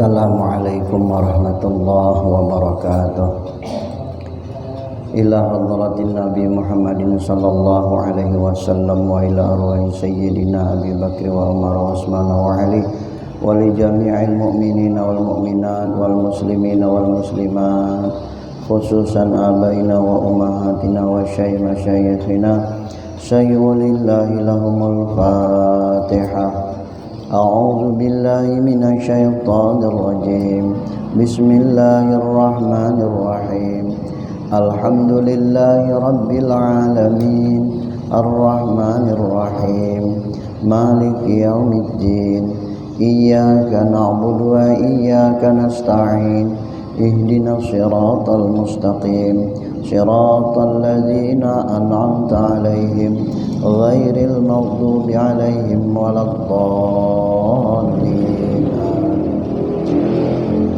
Assalamualaikum warahmatullahi wabarakatuh. Ila hadratin Nabi Muhammadin sallallahu alaihi wasallam wa ila arwahi sayyidina Abi Bakr wa Umar wa Utsman wa Ali wa li jami'il mu'minina wal mu'minat wal muslimina wal muslimat khususan abaina wa ummahatina wa masyayikhina sayyulillahi lahumul Fatihah. A'udzu billahi minasy syaithanir rajim. Bismillahirrahmanirrahim. Alhamdulillahi rabbil alamin. Arrahmanir rahim. Maliki yaumiddin. Iyyaka na'budu wa iyyaka nasta'in. Ihdinas siratal mustaqim. Siratal ladzina an'amta 'alaihim ghairil maghdubi 'alaihim waladdallin.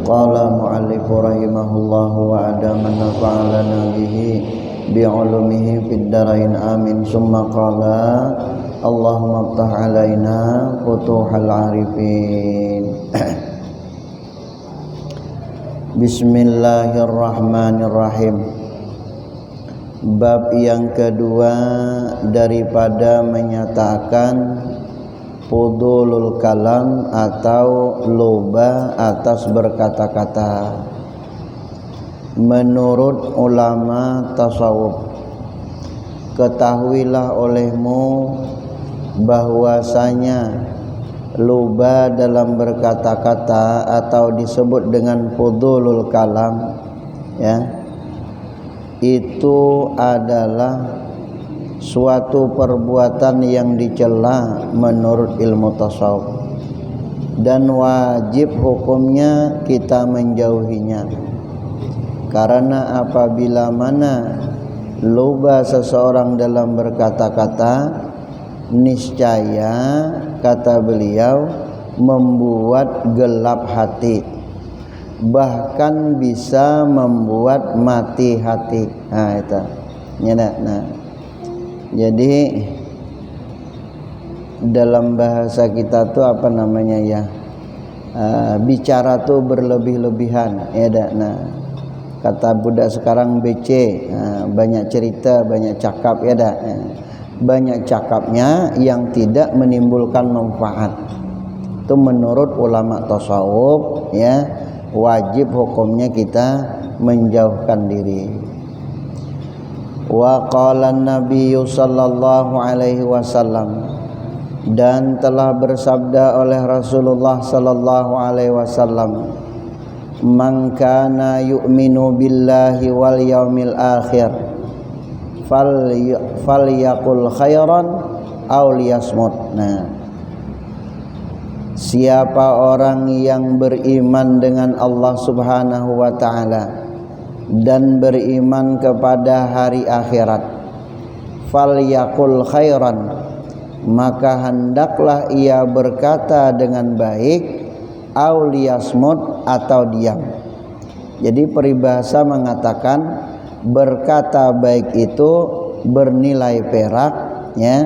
Qala mu'allif rahimahullahu wa adama nafa'alana bihi bi'ulumihi fid darain amin. Summa qala Allahumma iftah 'alaina futuhal 'arifin. Bismillahirrahmanirrahim. Bab yang kedua daripada menyatakan fudulul kalam atau loba atas berkata-kata. Menurut ulama tasawuf, ketahuilah olehmu bahwasanya loba dalam berkata-kata atau disebut dengan fudulul kalam, ya, itu adalah suatu perbuatan yang dicela menurut ilmu tasawuf dan wajib hukumnya kita menjauhinya. Karena apabila mana loba seseorang dalam berkata-kata, niscaya kata beliau membuat gelap hati, bahkan bisa membuat mati hati. Nah itu nah, jadi dalam bahasa kita tuh apa namanya ya, bicara tuh berlebih-lebihan ya. Nah kata budak sekarang BC, banyak cerita banyak cakap ya. Banyak cakapnya yang tidak menimbulkan manfaat. Itu menurut ulama tasawuf ya, wajib hukumnya kita menjauhkan diri. Wa qala an-nabiy sallallahu alaihi wasallam, dan telah bersabda oleh Rasulullah sallallahu alaihi wasallam, man kana yu'minu billahi wal yaumil akhir falyaqul khairan aw liyasmut. Nah, siapa orang yang beriman dengan Allah Subhanahu wa ta'ala dan beriman kepada hari akhirat, falyaqul khairan, maka hendaklah ia berkata dengan baik, aw liyasmut, atau diam. Jadi peribahasa mengatakan berkata baik itu bernilai perak ya,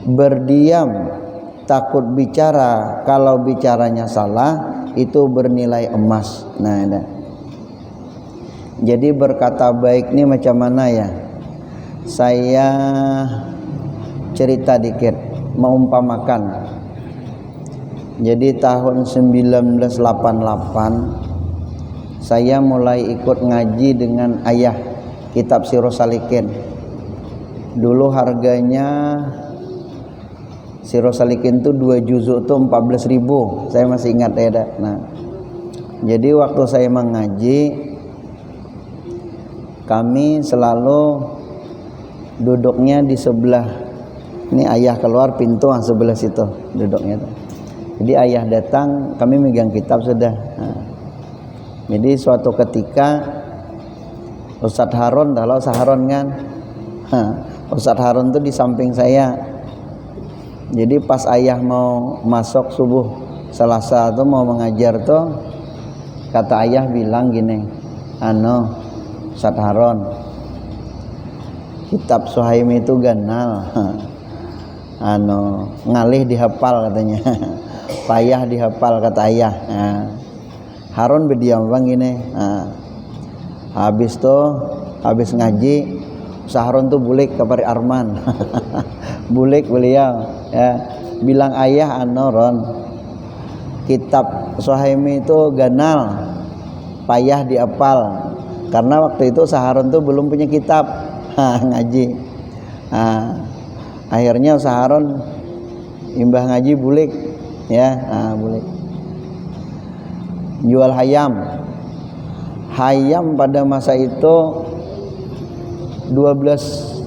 berdiam takut bicara kalau bicaranya salah itu bernilai emas. Nah, jadi berkata baik ini macam mana ya? Saya cerita dikit, mengumpamakan. Jadi tahun 1988 saya mulai ikut ngaji dengan ayah kitab Sirus Salikin. Dulu harganya Sirus Salikin itu 2 juzuk itu 14.000, saya masih ingat ya. Nah, jadi waktu saya mengaji, kami selalu duduknya di sebelah, ini ayah keluar pintu sebelah situ duduknya. Jadi ayah datang, kami megang kitab sudah. Nah, jadi suatu ketika Ustadz Harun, kalau Saharon kan, Ustadz Harun tuh di samping saya. Jadi pas ayah mau masuk subuh Selasa tuh mau mengajar tuh, kata ayah bilang gini, Ustadz Harun, kitab Suhaimi itu ganal, ngalih dihafal katanya. Payah dihafal kata ayah. Nah, Harun berdiam bang gini. Habis ngaji, Harun tuh bulik kepada Arman. Bulik beliau ya, bilang ayah Ron, kitab Suhaimi itu ganal, payah diapal. Karena waktu itu Harun tuh belum punya kitab ngaji. Akhirnya Harun imbah ngaji bulik ya, bulik. Jual hayam pada masa itu 1.200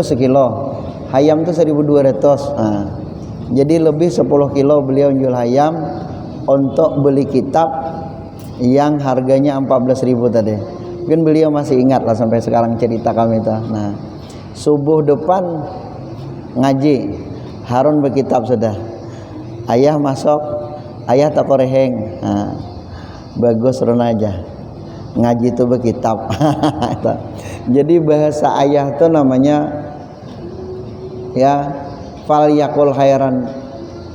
sekilo. Hayam itu 1.200. Jadi lebih 10 kilo beliau jual hayam untuk beli kitab yang harganya 14.000 tadi. Mungkin beliau masih ingat lah sampai sekarang cerita kami itu. Nah, subuh depan ngaji, Harun berkitab sudah. Ayah masuk, ayah tak koreheng. Bagus rona aja. Ngaji itu berkitab. Jadi bahasa ayah itu namanya ya fal yakul khairan.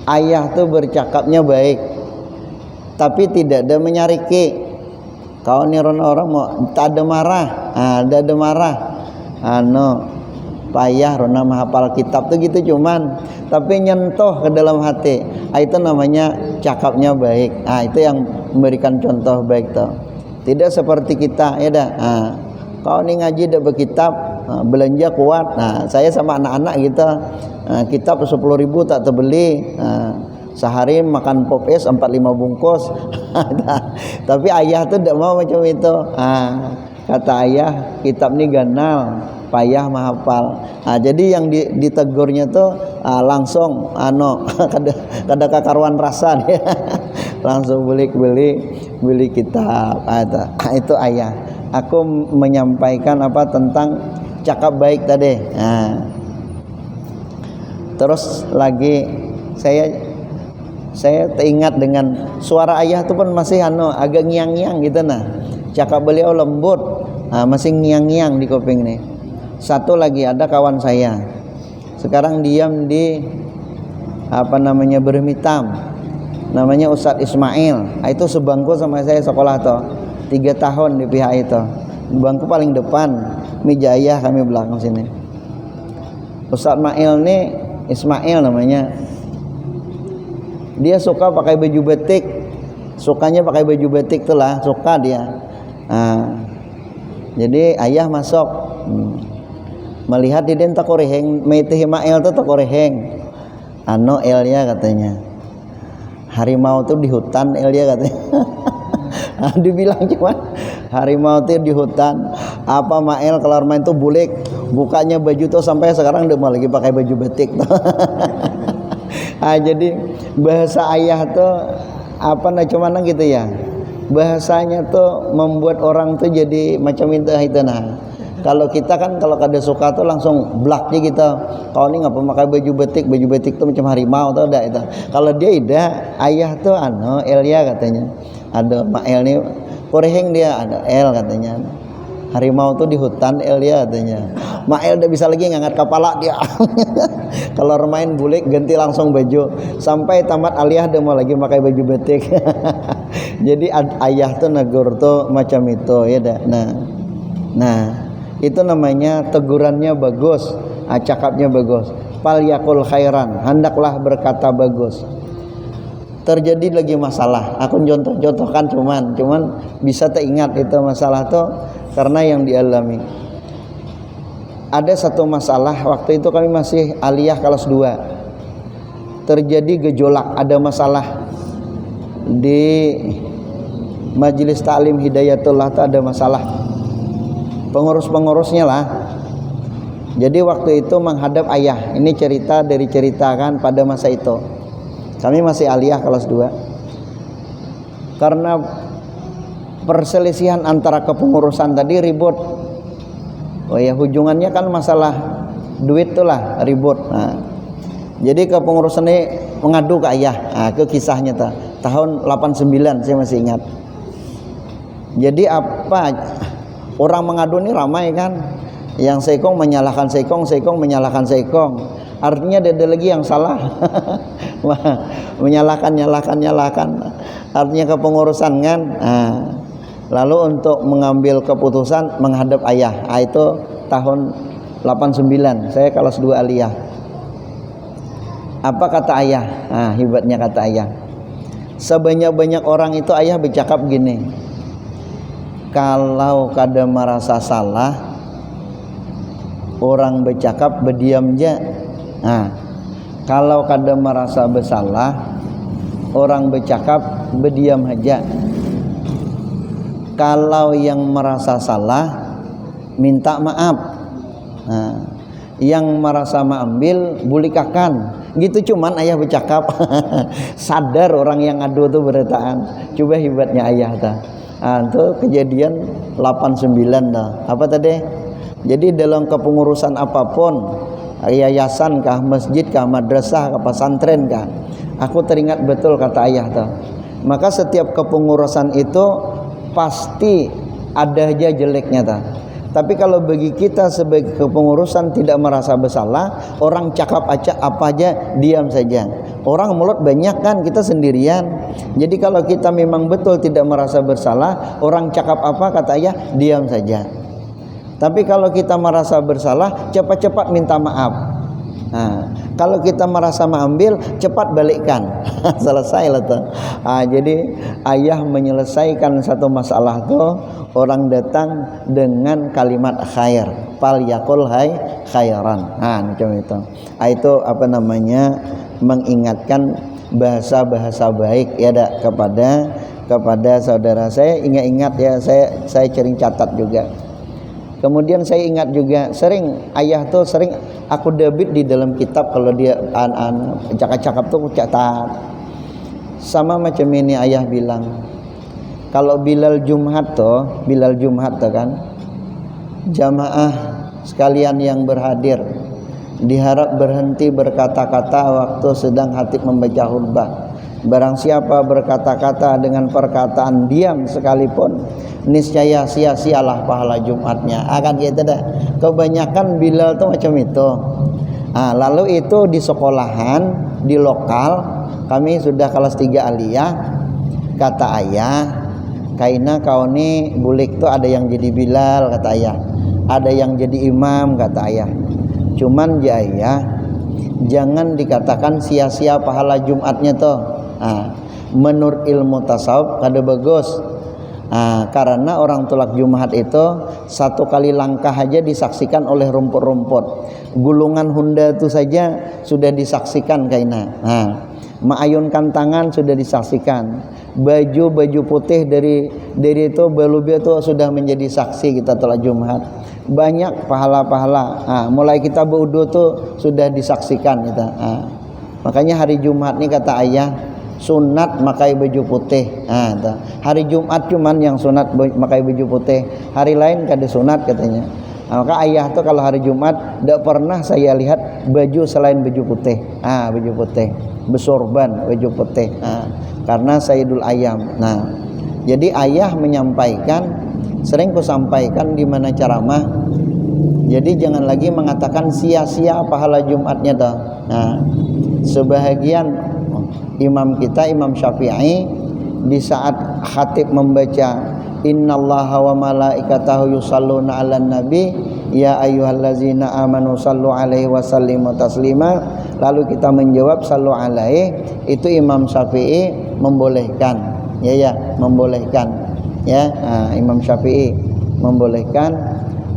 Ayah tuh bercakapnya baik, tapi tidak ada menyariki. Kau nih orang mau tak ada marah, ada marah. Payah rona menghafal kitab tuh gitu cuman, tapi nyentuh ke dalam hati. Itu namanya cakapnya baik. Itu yang memberikan contoh baik tuh. Tidak seperti kita ya dah. Kau nih ngaji dah berkitab, belanja kuat. Saya sama anak-anak kita kitab 10.000 tak terbeli. Sehari makan pop es 4-5 bungkus. Tapi ayah tuh tidak mau macam itu. Kata ayah, kitab ini ganal, payah menghafal. Jadi yang ditegurnya tuh langsung kada kakaruan rasa dia. Langsung beli kitab. Itu ayah. Aku menyampaikan tentang cakap baik tadi. Terus lagi saya teringat dengan suara ayah itu pun masih agak ngiang-ngiang gitu Cakap beliau lembut, masih ngiang-ngiang di kuping nih. Satu lagi ada kawan saya. Sekarang diam di Bermitam. Namanya Ustadz Ismail. Itu sebangku sama saya sekolah tuh. 3 tahun di pihak itu. Bangku paling depan, meja ayah kami belakang sini. Ustadz Ismail namanya. Dia suka pakai baju batik. Sukanya pakai baju batik tuh lah, suka dia. Jadi ayah masuk. Melihat di den takoreheng, meitih Ismail tuh takoreheng. Elnya katanya. Harimau tuh di hutan Elnya katanya. Dibilang cuma harimau tuh di hutan. Apa Mael keluar main tuh bulik, bukanya baju tuh sampai sekarang udah mau lagi pakai baju batik tuh. Jadi bahasa ayah tuh cuman gitu ya. Bahasanya tuh membuat orang tuh jadi macam itu Kalau kita kan kalau kada suka tuh langsung blaknya gitu. Kau ini ngapa pakai baju batik tuh macam harimau tuh ada itu. Kalau dia ayah tuh Elia katanya. Ada Mael nih koreheng dia ada El katanya. Harimau tuh di hutan Elia katanya. Mael udah bisa lagi ngangkat kepala dia. Kalau main bulik ganti langsung baju. Sampai tamat aliyah dia mau lagi pakai baju batik. Jadi ayah tuh negur tuh macam itu ya dah. Nah itu namanya tegurannya bagus, cakapnya bagus. Fal yakul khairan, hendaklah berkata bagus. Terjadi lagi masalah, aku contohkan cuman bisa teringat itu masalah tuh karena yang dialami. Ada satu masalah waktu itu kami masih aliyah kelas 2. Terjadi gejolak, ada masalah di Majelis Ta'lim Hidayatullah tuh ada masalah. Pengurus-pengurusnya lah. Jadi waktu itu menghadap ayah. Ini cerita dari ceritakan pada masa itu. Kami masih aliyah kelas 2. Karena perselisihan antara kepengurusan tadi ribut. Hujungannya kan masalah duit tuh lah ribut. Jadi kepengurusan ini mengadu ke ayah. Ke kisahnya tahun 89 saya masih ingat. Jadi orang mengadu ini ramai kan. Yang Sekong menyalahkan Sekong menyalahkan Sekong. Artinya ada lagi yang salah. Menyalahkan. Artinya kepengurusan kan. Lalu untuk mengambil keputusan menghadap ayah. Itu tahun 89. Saya kelas 2 aliyah. Apa kata ayah? Hebatnya kata ayah. Sebanyak-banyak orang itu ayah bercakap gini. Kalau kada merasa salah, orang bercakap berdiam aja. Kalau kada merasa bersalah, orang bercakap berdiam aja. Kalau yang merasa salah, minta maaf. Yang merasa mengambil, bulikakan. Gitu cuman ayah bercakap. Sadar orang yang adu tuh beritaan. Coba hebatnya ayah ta. Itu kejadian 89 dah. Apa tadi? Jadi dalam kepengurusan apapun, yayasan kah, masjid kah, madrasah kah, pesantren kah, aku teringat betul kata ayah tuh. Maka setiap kepengurusan itu pasti ada aja jeleknya ta. Tapi kalau bagi kita sebagai kepengurusan tidak merasa bersalah, orang cakap apa aja diam saja. Orang mulut banyak kan, kita sendirian. Jadi kalau kita memang betul tidak merasa bersalah, orang cakap apa kata ayah diam saja. Tapi kalau kita merasa bersalah, cepat-cepat minta maaf. Kalau kita merasa mengambil, cepat balikkan. Selesai lah tuh. Jadi ayah menyelesaikan satu masalah tuh, orang datang dengan kalimat khair, fal yakul khairan. Macam itu. Itu apa namanya, mengingatkan bahasa-bahasa baik ya kepada saudara. Saya ingat ya, saya sering catat juga. Kemudian saya ingat juga ayah tuh sering aku debit di dalam kitab kalau dia cakap-cakap tuh catat. Sama macam ini ayah bilang, kalau Bilal Jumat tuh kan, jamaah sekalian yang berhadir diharap berhenti berkata-kata waktu sedang khatib membaca khutbah. Barang siapa berkata-kata dengan perkataan diam sekalipun, niscaya sia-sialah pahala Jumatnya. Akan gitu dah. Kebanyakan Bilal tuh macam itu. Lalu itu di sekolahan, di lokal, kami sudah kelas 3 aliyah. Kata ayah, kaina kau ni bulik tuh ada yang jadi Bilal kata ayah, ada yang jadi imam kata ayah. Cuman ya ayah, jangan dikatakan sia-sia pahala Jumatnya tuh. Menurut ilmu tasawuf kada bagus. Karena orang tolak Jumat itu satu kali langkah aja disaksikan oleh rumput-rumput. Gulungan Honda itu saja sudah disaksikan kaina. Mengayunkan tangan sudah disaksikan. Baju putih dari itu belubia itu sudah menjadi saksi kita tolak Jumat. Banyak pahala-pahala. Mulai kita berwudu tuh sudah disaksikan kita. Makanya hari Jumat nih kata ayah, sunat pakai baju putih. Hari Jumat cuman yang sunat pakai baju putih. Hari lain kada sunat katanya. Maka ayah tuh kalau hari Jumat tidak pernah saya lihat baju selain baju putih. Baju putih, besorban baju putih. Karena Sayyidul Ayam. Jadi ayah menyampaikan, sering ku sampaikan di mana ceramah. Jadi jangan lagi mengatakan sia-sia pahala Jumatnya dah. Sebahagian imam kita, Imam Syafi'i, di saat khatib membaca innallaha wa malaikatahu yusalluna 'alan nabi ya ayyuhallazina amanu sallu alaihi wa sallimu taslima, lalu kita menjawab sallu alaihi, itu Imam Syafi'i membolehkan. Membolehkan. Imam Syafi'i membolehkan.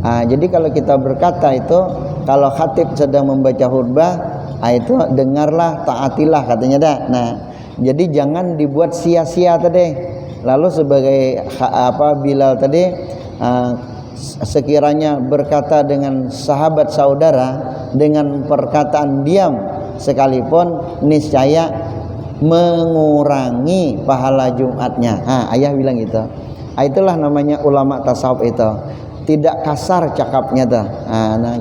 Jadi kalau kita berkata itu, kalau khatib sedang membaca khutbah, itu dengarlah, taatilah katanya dah. Jadi jangan dibuat sia-sia tadi. Lalu sebagai Bilal tadi, sekiranya berkata dengan sahabat saudara dengan perkataan diam sekalipun, niscaya mengurangi pahala Jumatnya. Ayah bilang gitu. Itulah namanya ulama tasawuf itu. Tidak kasar cakapnya dah.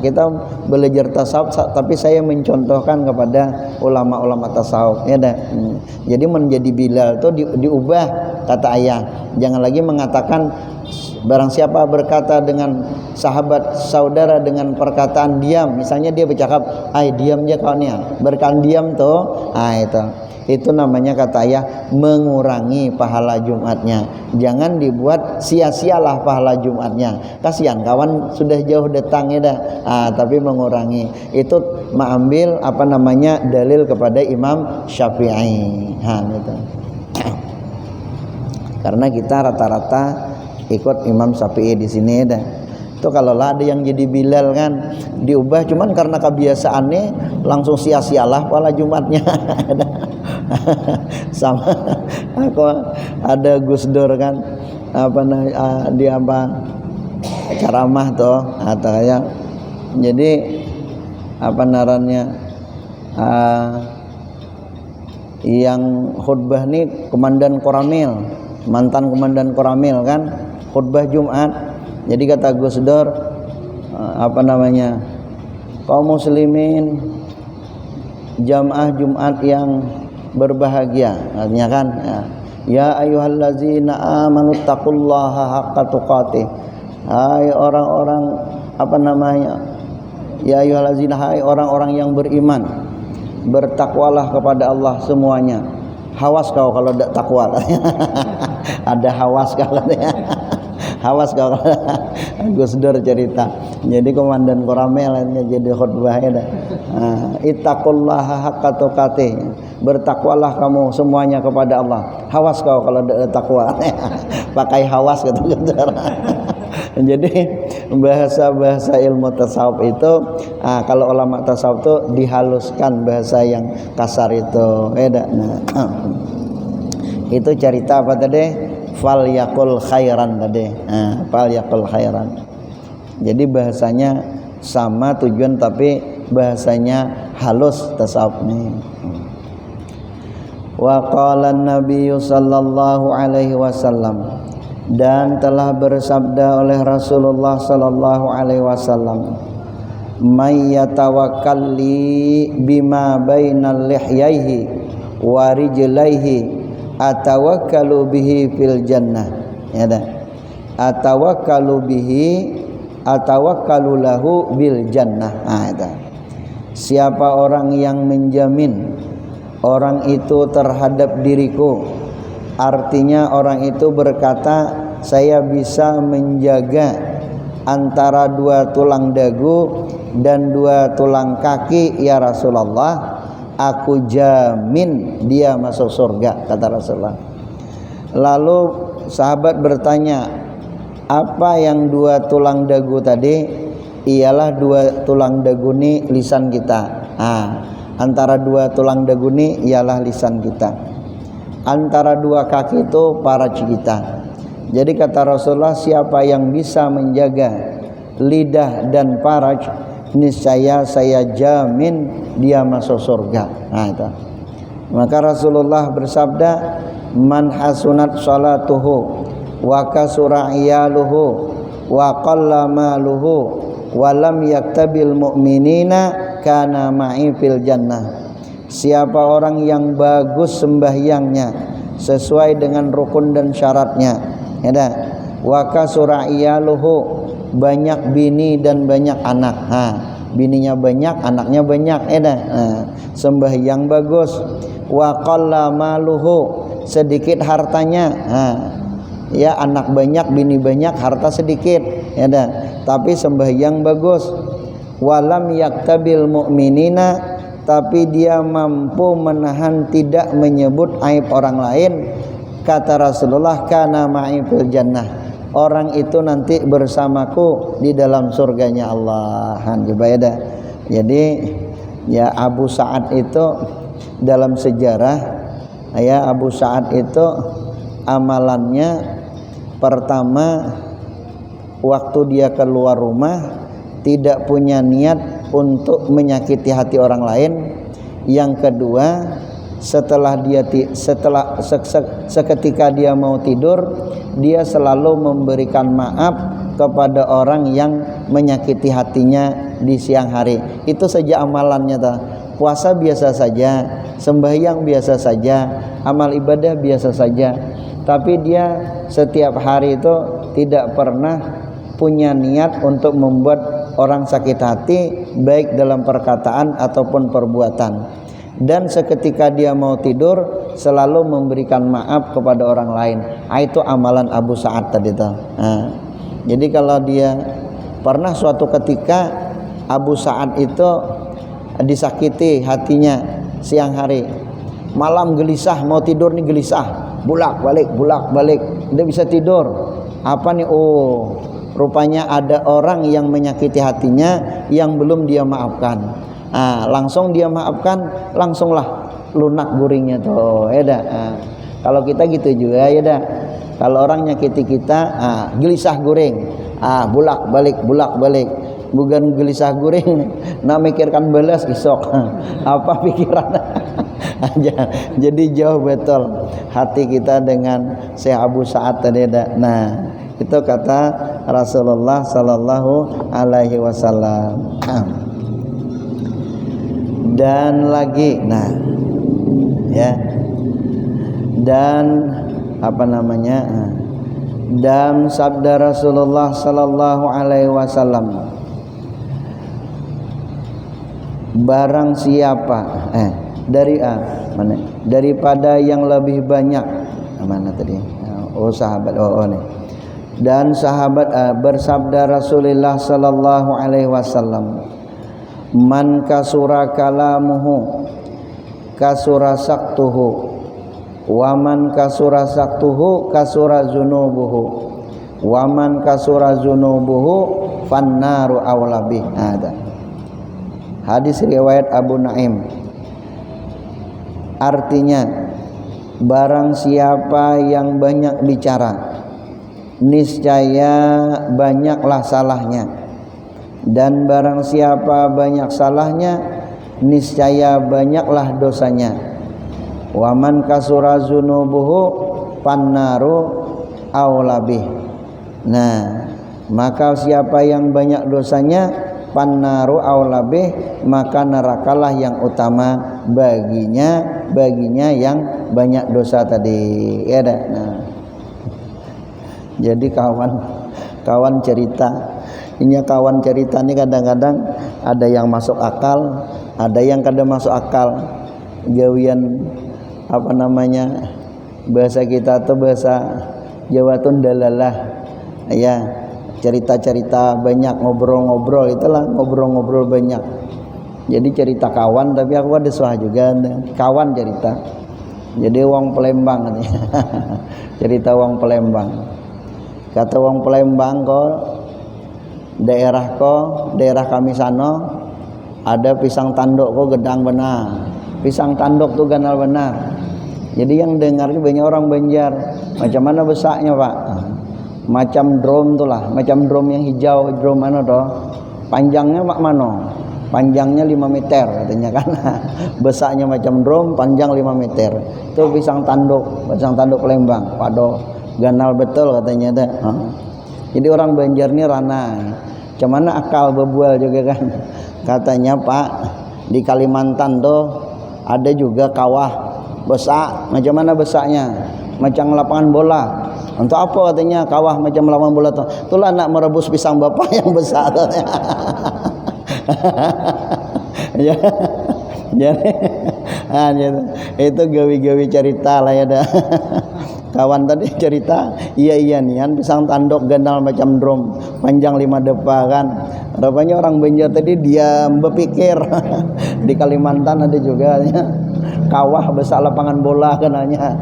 Kita belajar tasawuf, tapi saya mencontohkan kepada ulama-ulama tasawuf ya dah. Jadi menjadi Bilal itu diubah kata ayah. Jangan lagi mengatakan barang siapa berkata dengan sahabat saudara dengan perkataan diam, misalnya dia bercakap, "Ai diam aja kau nih." Berkan diam tuh, itu namanya kata ayah mengurangi pahala Jumatnya. Jangan dibuat sia-sialah pahala Jumatnya. Kasihan kawan sudah jauh datang ya dah. Tapi mengurangi. Itu mengambil dalil kepada Imam Syafi'i. Gitu. Karena kita rata-rata ikut Imam Syafi'i di sini ya dah. Itu kalau lah ada yang jadi Bilal kan diubah cuman karena kebiasaannya langsung sia-sialah pahala Jumatnya. Sama aku ada Gus Dur kan dia ceramah tuh atau ya jadi yang khutbah nih komandan Koramil, mantan komandan Koramil kan khutbah Jumat. Jadi kata Gus Dur kaum muslimin jamaah Jumat yang berbahagia, artinya kan ya ayyuhallazina amanu taqullaha haqqa tuqatih. Hai orang-orang ya ayyuhallazina, hai orang-orang yang beriman, bertakwalah kepada Allah semuanya. Hawas kau kalau tidak takwa. Ada hawas kalau hawas kau. Gus Dur cerita. Jadi komandan Koramel jadi khutbahnya dah. Ittaqullaha haqqa tuqatih. Bertakwalah kamu semuanya kepada Allah. Hawas kau kalau tidak takwa. Pakai hawas kata Gus Dur. Jadi bahasa-bahasa ilmu tasawuf itu kalau ulama tasawuf itu dihaluskan bahasa yang kasar itu. Itu cerita apa tadi? Fal yakul khairan tadi. Fal yakul khairan. Jadi bahasanya sama tujuan tapi bahasanya halus tasawuf nih. Wa qala an-nabiy sallallahu alaihi wasallam, dan telah bersabda oleh Rasulullah sallallahu alaihi wasallam, may yatawakkalli bima bainal lihyaihi wa rijlaihi atawakkalu bihi fil jannah. Ya dah. Atawakkalu bihi atawakkalu lahu bil jannah. Itu. Siapa orang yang menjamin orang itu terhadap diriku, artinya orang itu berkata saya bisa menjaga antara dua tulang dagu dan dua tulang kaki ya Rasulullah, aku jamin dia masuk surga, kata Rasulullah. Lalu sahabat bertanya, apa yang dua tulang dagu tadi? Ialah dua tulang dagu ini lisan kita. Antara dua tulang dagu ini ialah lisan kita. Antara dua kaki itu paraj kita. Jadi kata Rasulullah, siapa yang bisa menjaga lidah dan paraj, niscaya saya jamin dia masuk surga. Itu. Maka Rasulullah bersabda, man hasunat salatuhu wa kasura iyaluhu wa qalla maluhu wa lam yaktabil mu'minina kana ma'i fil jannah. Siapa orang yang bagus sembahyangnya sesuai dengan rukun dan syaratnya, ya, wa kasura iyaluhu, banyak bini dan banyak anak. Bininya banyak, anaknya banyak, ya, sembahyang bagus. Wa qalla maluhu, sedikit hartanya. Ya, anak banyak, bini banyak, harta sedikit, ya, tapi sembahyang bagus. Walam yaktabil mu'minina, tapi dia mampu menahan tidak menyebut aib orang lain. Kata Rasulullah, kana ma'i fil jannah, orang itu nanti bersamaku di dalam surganya Allah. Jadi ya Abu Sa'ad itu dalam sejarah, ya Abu Sa'ad itu amalannya pertama waktu dia keluar rumah tidak punya niat untuk menyakiti hati orang lain. Yang kedua, seketika dia mau tidur, dia selalu memberikan maaf kepada orang yang menyakiti hatinya di siang hari. Itu saja amalannya. Puasa biasa saja, sembahyang biasa saja, amal ibadah biasa saja. tapi dia setiap hari itu tidak pernah punya niat untuk membuat orang sakit hati baik dalam perkataan ataupun perbuatan. Dan seketika dia mau tidur selalu memberikan maaf kepada orang lain. Itu amalan Abu Sa'ad tadi tuh. Jadi kalau dia pernah suatu ketika Abu Sa'ad itu disakiti hatinya siang hari, malam gelisah, mau tidur nih gelisah, bolak balik, tidak bisa tidur. Apa nih? Oh, rupanya ada orang yang menyakiti hatinya yang belum dia maafkan. Langsung dia maafkan, langsunglah lunak guringnya tuh. Ya dah. Kalau kita gitu juga ya dah. Kalau orang nyakiti kita, gelisah guring, bolak balik, bukan gelisah guring, nak mikirkan balas isok, apa pikiran? Jadi jauh betul hati kita dengan Syekh Abu Sa'ad tadi dah. Nah, itu kata Rasulullah sallallahu alaihi wasallam. Dan lagi, nah, ya, dan apa namanya? Dan sabda Rasulullah sallallahu alaihi wasallam, barang siapa daripada yang lebih banyak, mana tadi? Sahabat nih. Dan sahabat bersabda Rasulullah sallallahu alaihi wasallam, man kasura kalamuhu kasura saktuhu, wa man kasura saktuhu kasura zunubuhu, wa man kasura zunubuhu fannaru awlabi. Ada hadis riwayat Abu Naim, artinya barang siapa yang banyak bicara niscaya banyaklah salahnya, dan barang siapa banyak salahnya niscaya banyaklah dosanya. Waman kasura zunubuhu pannaru aulabih. Nah, maka siapa yang banyak dosanya pannaru aulabih, maka nerakalah yang utama baginya yang banyak dosa tadi. Ya dah. Nah, jadi kawan cerita, ini kawan cerita ini kadang-kadang ada yang masuk akal, ada yang kada masuk akal. Gawian apa namanya, bahasa kita tuh bahasa Jawa tuh dalalah ya, cerita-cerita banyak, ngobrol-ngobrol, itulah ngobrol-ngobrol banyak. Jadi cerita kawan, tapi aku ada suah juga kawan cerita. Jadi wong Palembang katanya. Cerita wong Palembang, kata wong Palembang, daerah kami sana ada pisang tanduk gedang benar, pisang tanduk tuh ganal benar. Jadi yang dengar banyak orang Banjar. Macam mana besarnya Pak? Macam drum tuh lah, macam drum yang hijau, drum mana toh? Panjangnya mak mano? Panjangnya 5 meter katanya kan. Besarnya macam drum, panjang 5 meter. Itu pisang tanduk Palembang. Pado ganal betul katanya dah. Jadi orang Banjar ni ranai. Macam mana akal berbual juga kan? Katanya Pak, di Kalimantan tuh ada juga kawah besar. Macam mana besarnya? Macam lapangan bola. Untuk apa katanya kawah macam lapangan bola tuh? Itulah nak merebus pisang bapak yang besar. Ya. Jadi itu gawi-gawi cerita lah ya dah. Kawan tadi cerita, iya nian pisang tanduk ganal macam drum, panjang 5 depa kan. Rupanya orang Banjar tadi dia berpikir di Kalimantan ada juga ya, kawah besar lapangan bola katanya.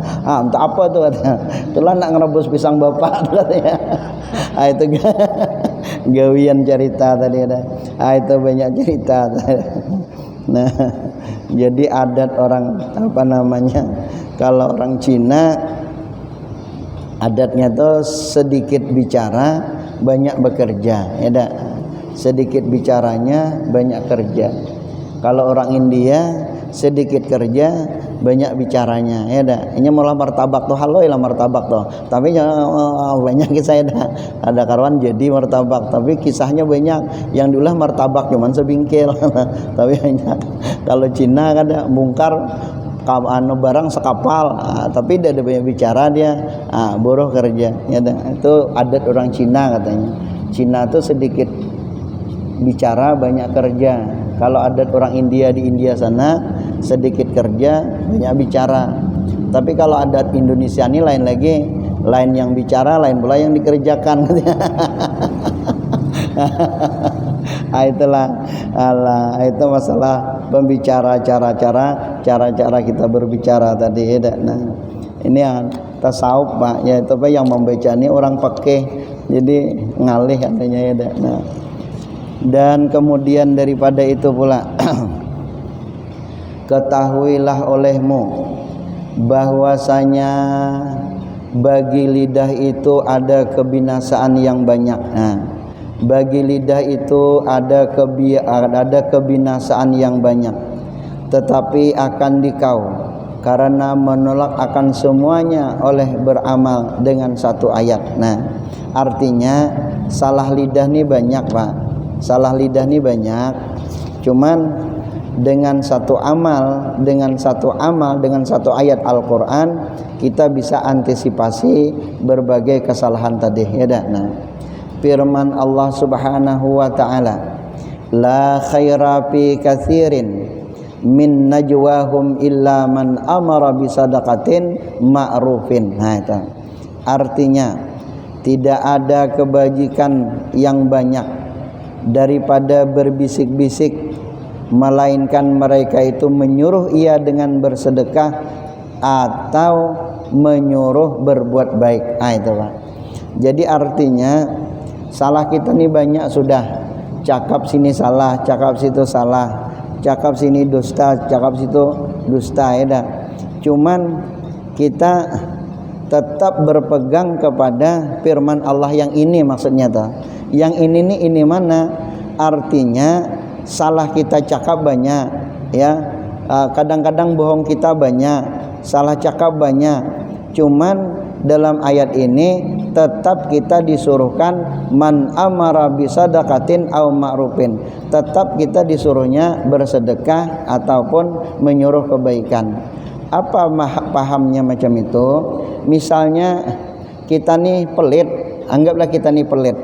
Untuk apa tuh katanya? Itulah nak ngerebus pisang bapak katanya. Itu gawian cerita tadi ada. Itu banyak cerita. Nah, jadi adat orang apa namanya? Kalau orang Cina adatnya tuh sedikit bicara, banyak bekerja. Ya dah. Sedikit bicaranya, banyak kerja. Kalau orang India sedikit kerja, banyak bicaranya. Ya dah. Ini malah martabak tuh, halo lah martabak tuh. Tapi banyak kisah ada karuan jadi martabak, tapi kisahnya banyak. Yang diulah martabak cuman sebingkil. Tapi banyak. Kalau Cina ada bongkar anu barang sekapal, tapi dia ada banyak bicara dia, buruh kerja. Ya, itu adat orang Cina katanya. Cina tuh sedikit bicara banyak kerja. Kalau adat orang India di India sana sedikit kerja banyak bicara. Tapi kalau adat Indonesia ini lain lagi, lain yang bicara, lain pula yang dikerjakan. Itulah itu masalah pembicara, cara-cara kita berbicara tadi ya. Nah, ini yang tasawuf Pak, ya itu Pak yang membaca ini orang pakai jadi ngalih katanya ya. Nah, dan kemudian daripada itu pula ketahuilah olehmu bahwasanya bagi lidah itu ada kebinasaan yang banyak. Nah, bagi lidah itu ada kebinasaan yang banyak, tetapi akan dikau karena menolak akan semuanya oleh beramal dengan satu ayat. Nah, artinya salah lidah nih banyak Pak, salah lidah nih banyak, cuman dengan satu amal, dengan satu ayat Al-Quran kita bisa antisipasi berbagai kesalahan tadi ya dah. Nah, firman Allah Subhanahu wa taala, la khaira fi katsirin min najwahum illa man amara bi sadaqatin ma'rufin. Nah, itu artinya tidak ada kebajikan yang banyak daripada berbisik-bisik, melainkan mereka itu menyuruh ia dengan bersedekah atau menyuruh berbuat baik. Nah, itu Pak. Jadi artinya salah kita nih banyak sudah, cakap sini salah, cakap situ salah, cakap sini dusta, cakap situ dusta ya dah. Cuman kita tetap berpegang kepada firman Allah yang ini, maksudnya tuh. Yang ini nih, ini mana? Artinya salah kita cakap banyak ya. Kadang-kadang bohong kita banyak, salah cakap banyak. Cuman dalam ayat ini tetap kita disuruhkan man amara bisadaqatin au ma'rufin, tetap kita disuruhnya bersedekah ataupun menyuruh kebaikan. Apa pahamnya macam itu? Misalnya kita nih pelit, anggaplah kita nih pelit,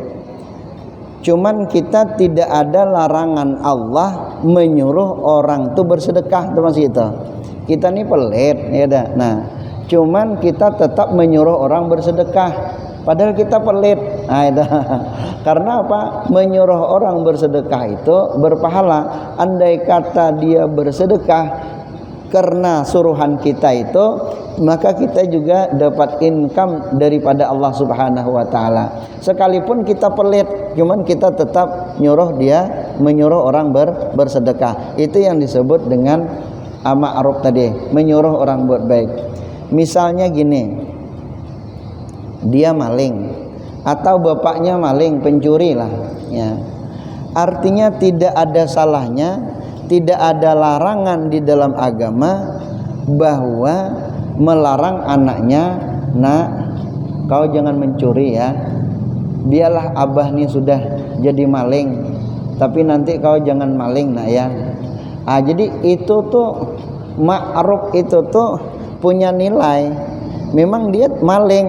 cuman kita tidak ada larangan Allah menyuruh orang tuh bersedekah, termasuk itu. Kita nih pelit ya dah. Nah, cuman kita tetap menyuruh orang bersedekah padahal kita pelit. Nah, itu. Karena apa? Menyuruh orang bersedekah itu berpahala. Andai kata dia bersedekah karena suruhan kita itu, maka kita juga dapat income daripada Allah Subhanahu wa taala. Sekalipun kita pelit, cuman kita tetap menyuruh orang bersedekah. Itu yang disebut dengan ma'ruf tadi, menyuruh orang buat baik. Misalnya gini, dia maling atau bapaknya maling, pencuri lah ya. Artinya tidak ada salahnya, tidak ada larangan di dalam agama bahwa melarang anaknya, nak kau jangan mencuri ya, biarlah abah nih sudah jadi maling, tapi nanti kau jangan maling nak ya. Jadi itu tuh ma'ruf, itu tuh punya nilai. Memang dia maling,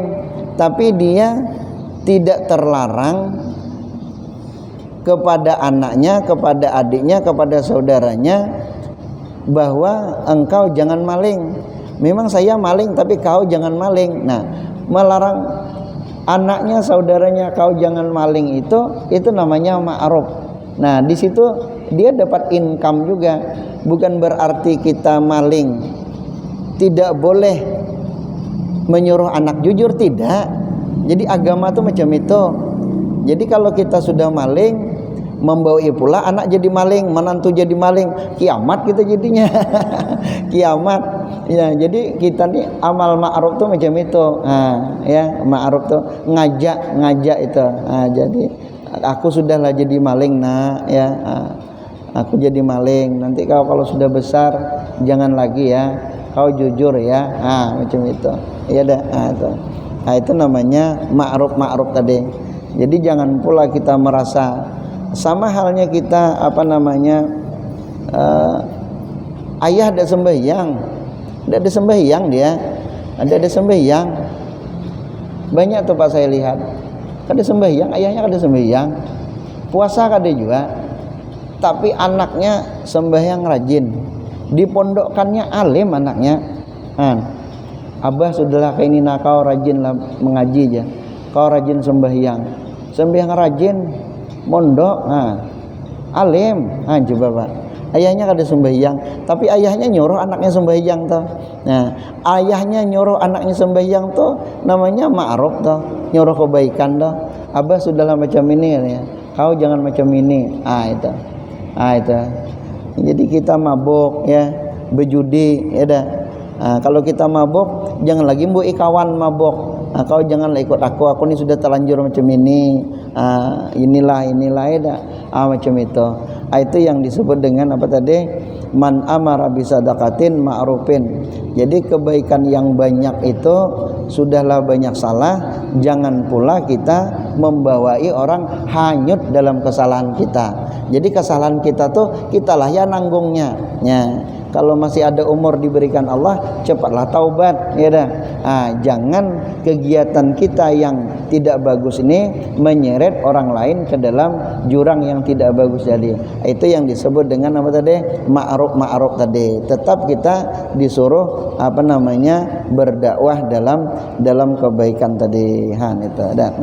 tapi dia tidak terlarang kepada anaknya, kepada adiknya, kepada saudaranya bahwa engkau jangan maling. Memang saya maling, tapi kau jangan maling. Nah, melarang anaknya, saudaranya kau jangan maling itu namanya ma'ruf. Nah, di situ dia dapat income juga. Bukan berarti kita maling tidak boleh menyuruh anak jujur, tidak. Jadi agama tuh macam itu. Jadi kalau kita sudah maling, membawa pula anak jadi maling, menantu jadi maling, kiamat kita jadinya. Kiamat. Ya, jadi kita nih amal ma'ruf tuh macam itu. Nah, ya, ma'ruf tuh ngajak itu. Nah, jadi aku sudahlah jadi maling nak ya. Aku jadi maling. Nanti kau kalau sudah besar jangan lagi ya. Kau jujur ya. Macam itu. Ya dah. Itu namanya ma'ruf tadi. Jadi jangan pula kita merasa sama halnya kita ayah ada sembahyang, Tidak ada sembahyang dia, ada sembahyang. Banyak tuh Pak saya lihat, kada sembahyang, ayahnya kada sembahyang, puasa kada juga, tapi anaknya sembahyang rajin, dipondokkannya alim anaknya. Abah sudahlah kayak ini, nak kau rajinlah mengaji aja, kau rajin sembahyang rajin, mondok, alim. Coba Pak, ayahnya kada sembahyang, tapi ayahnya nyuruh anaknya sembahyang toh. Nah, ayahnya nyuruh anaknya sembahyang toh namanya ma'ruf toh, nyuruh kebaikan toh. Abah sudahlah macam ini ya, kau jangan macam ini. Itu. Jadi kita mabuk ya, berjudi ya dah. Kalau kita mabuk jangan lagi mbok kawan mabuk. Kau janganlah ikut aku ni sudah terlanjur macam ini. Inilah ya dah. Macam itu. Itu yang disebut dengan apa tadi? Man amara bisadaqatin ma'rufin. Jadi kebaikan yang banyak itu sudahlah banyak salah, jangan pula kita membawai orang hanyut dalam kesalahan kita. Jadi kesalahan kita tuh kitalah ya nanggungnya. Kalau masih ada umur diberikan Allah, cepatlah taubat ya dah. Jangan kegiatan kita yang tidak bagus ini menyeret orang lain ke dalam jurang yang tidak bagus tadi. Itu yang disebut dengan apa tadi? Ma'ruf tadi. Tetap kita disuruh berdakwah dalam kebaikan tadi. Itu ada.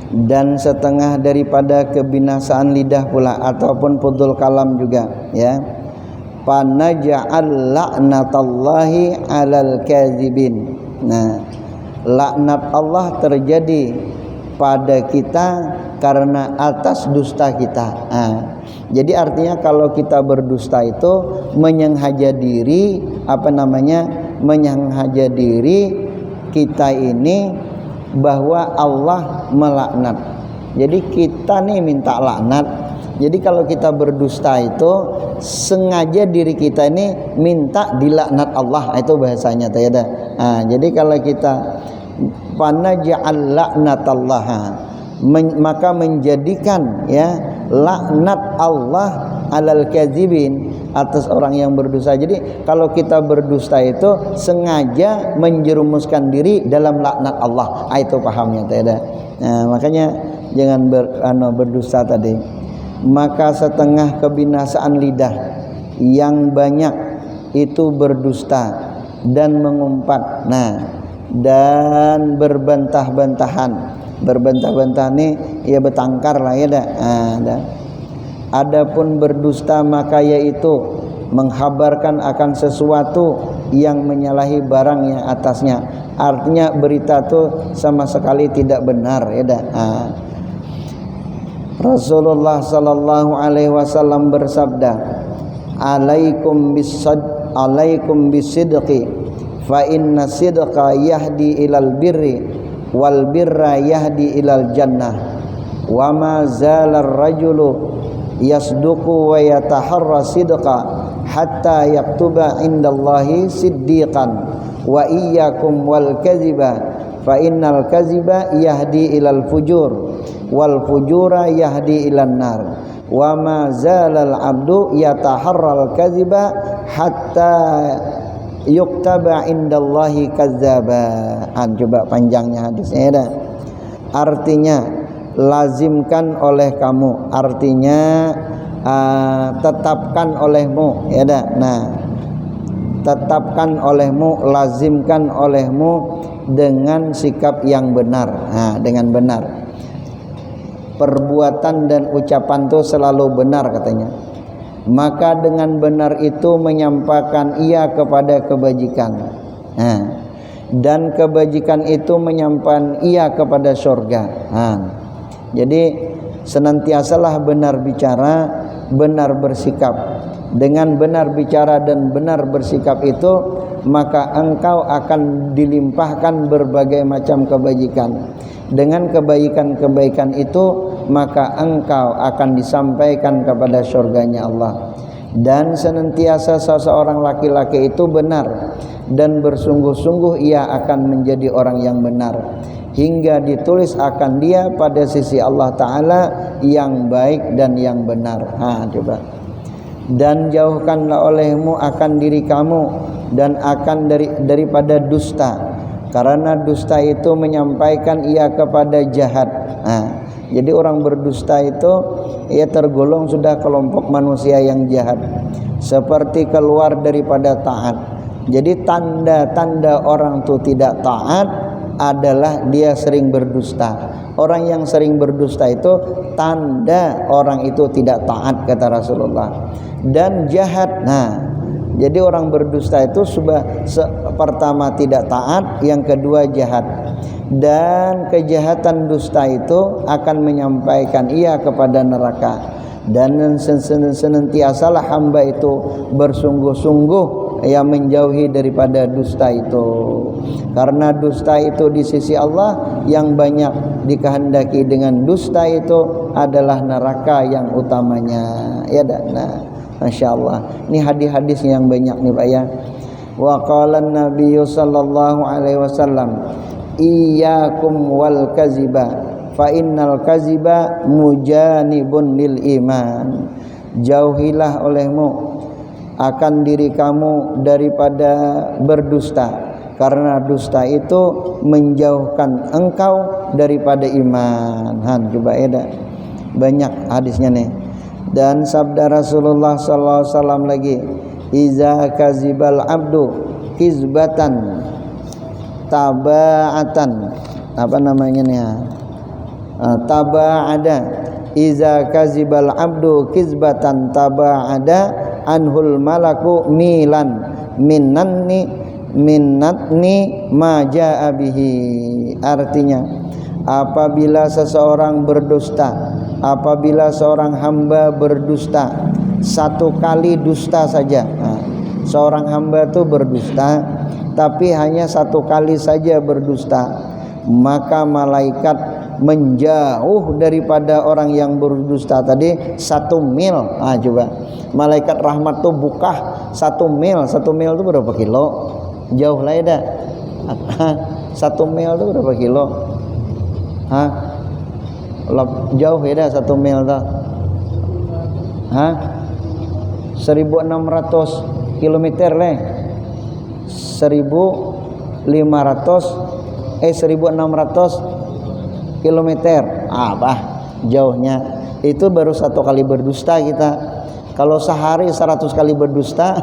Dan setengah daripada kebinasaan lidah pula ataupun fudul kalam juga ya. Panaja'al la'natallahi 'alal kadzibin. Nah, laknat Allah terjadi pada kita karena atas dusta kita. Jadi artinya kalau kita berdusta itu menyenghaja diri menyenghaja diri kita ini bahwa Allah melaknat. Jadi kita nih minta laknat. Jadi kalau kita berdusta itu sengaja diri kita ini minta dilaknat Allah. Itu bahasanya ya. Jadi kalau kita panaja'al laknatallah, maka menjadikan ya laknat Allah alal kadzibin, atas orang yang berdosa. Jadi kalau kita berdusta itu sengaja menjerumuskan diri dalam laknat Allah. Itu pahamnya tidak. Makanya jangan berdusta tadi. Maka setengah kebinasaan lidah yang banyak itu berdusta dan mengumpat. Dan berbantah-bantahan. Berbantah-bantah ini ya bertangkar lah ya dah. Adapun berdusta maka yaitu menghabarkan akan sesuatu yang menyalahi barang yang atasnya. Artinya berita itu sama sekali tidak benar ya dah. Rasulullah sallallahu alaihi wasallam bersabda, "Alaikum bisidqi fa inna sidqa yahdi ilal birri wal birra yahdi ilal jannah wa ma zala ar-rajulu yasduqu wa yataharra sidqa hatta yaktuba indallahi siddiqan wa iyyakum wal kadhiba fa innal kadhiba yahdi ilal fujur wal fujura yahdi ilan nar wa ma zalal abdu yataharral kadhiba hatta yuktaba indallahi kadzdzabaan." Coba panjangnya hadisnya ya. Artinya lazimkan oleh kamu, artinya tetapkan olehmu ya dah. Tetapkan olehmu, lazimkan olehmu dengan sikap yang benar. Dengan benar. Perbuatan dan ucapan itu selalu benar katanya. Maka dengan benar itu menyampaikan ia kepada kebajikan. Dan kebajikan itu menyampaikan ia kepada surga. Jadi senantiasalah benar bicara, benar bersikap. Dengan benar bicara dan benar bersikap itu, maka engkau akan dilimpahkan berbagai macam kebajikan. Dengan kebaikan-kebaikan itu, maka engkau akan disampaikan kepada surganya Allah. Dan senantiasa seseorang laki-laki itu benar dan bersungguh-sungguh ia akan menjadi orang yang benar, hingga ditulis akan dia pada sisi Allah Ta'ala yang baik dan yang benar. Coba dan jauhkanlah olehmu akan diri kamu dan akan daripada dusta, karena dusta itu menyampaikan ia kepada jahat. Jadi orang berdusta itu ia tergolong sudah kelompok manusia yang jahat, seperti keluar daripada taat. Jadi tanda-tanda orang itu tidak taat adalah dia sering berdusta. Orang yang sering berdusta itu tanda orang itu tidak taat, kata Rasulullah. Dan jahat. Jadi orang berdusta itu pertama tidak taat, yang kedua jahat. Dan kejahatan dusta itu akan menyampaikan ia kepada neraka. Dan senantiasalah hamba itu bersungguh-sungguh yang menjauhi daripada dusta itu, karena dusta itu di sisi Allah yang banyak dikehendaki dengan dusta itu adalah neraka yang utamanya. Ya dah. Masya Allah, ini hadis-hadis yang banyak nih Pak ya. Wa qala an-nabiy sallallahu alaihi wasallam, iyyakum wal kaziba fa innal kaziba mujanibun lil iman. Jauhilah olehmu akan diri kamu daripada berdusta, karena dusta itu menjauhkan engkau daripada iman. Coba ya, banyak hadisnya nih. Dan sabda Rasulullah sallallahu alaihi wasallam lagi, iza kazibal abdu kizbatan tabaatan, apa namanya nih ya, tabaada. Iza kazibal abdu kizbatan tabaada anhul malaku milan minnatni ma jaa bihi. Artinya, apabila seseorang berdusta, apabila seorang hamba berdusta satu kali dusta saja, seorang hamba itu berdusta tapi hanya satu kali saja berdusta, maka malaikat menjauh daripada orang yang berdusta tadi 1 mil. Coba malaikat rahmat tuh buka 1 mil. 1 mil itu berapa kilo? Jauh lah ya. 1 mil itu berapa kilo? Jauh ya dah 1 mil dah. 1600 kilometer leh. 1600 kilometer. Jauhnya. Itu baru 1 kali berdusta kita. Kalau sehari 100 kali berdusta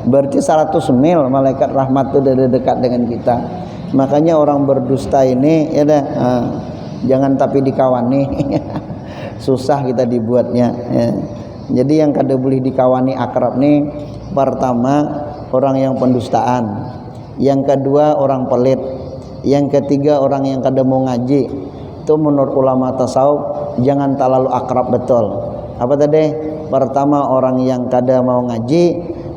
berarti 100 mil malaikat rahmat itu dekat dengan kita. Makanya orang berdusta ini ya dah, jangan tapi dikawani. Susah kita dibuatnya ya. Jadi yang kada boleh dikawani akrab nih, pertama orang yang pendustaan, yang kedua orang pelit, yang ketiga orang yang kada mau ngaji. Itu menurut ulama tasawuf jangan terlalu akrab betul. Apa tadi? Pertama orang yang kada mau ngaji,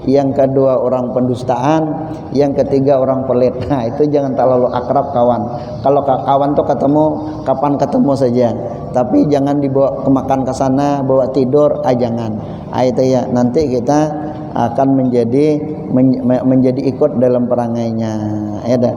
yang kedua orang pendustaan, yang ketiga orang pelit. Itu jangan terlalu akrab kawan. Kalau kawan tuh ketemu kapan ketemu saja, tapi jangan dibawa kemakan ke sana, bawa tidur, jangan. Itu ya, nanti kita akan menjadi ikut dalam perangainya. Ya dah.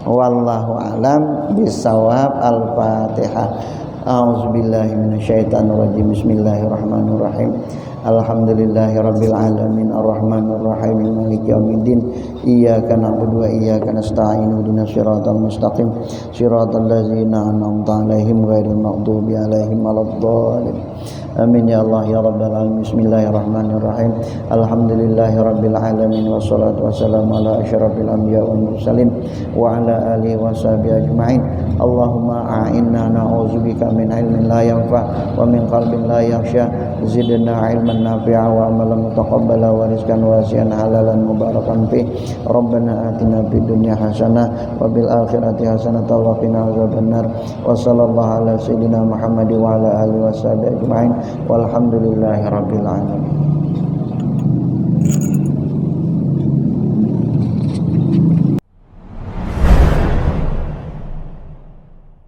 Wallahu alam bisawab. Al-Fatihah. A'udzubillahi minasyaitonirrajim. Bismillahirrahmanirrahim. Alhamdulillahirabbil alamin arrahmanir rahim maliki yaumiddin iyyaka na'budu wa iyyaka nasta'in ihdinas siratal mustaqim siratal ladzina an'amta 'alaihim ghairil maghdubi 'alaihim waladdallin. Amin ya Allah ya rabbal alamin. Bismillahirrahmanirrahim. Alhamdulillahirabbil alamin wassalatu wassalamu ala asyrafil anbiya wal mursalin wa ala alihi washabihi ajmain. Allahumma a'inna na'udzubika min ilmin la yanfa' wa min qalbin la yakhsha. Zidna ilman nafi'a wa amalan mutaqabbala wa rizqan wasi'an halalan mubarakan fi. Rabbana atina fid dunya hasanah wa bil akhirati hasanah wa qina adzabannar. Wa sallallahu ala sayyidina Muhammad wa ala alihi washabihi ajmain. Walhamdulillahi rabbil alamin.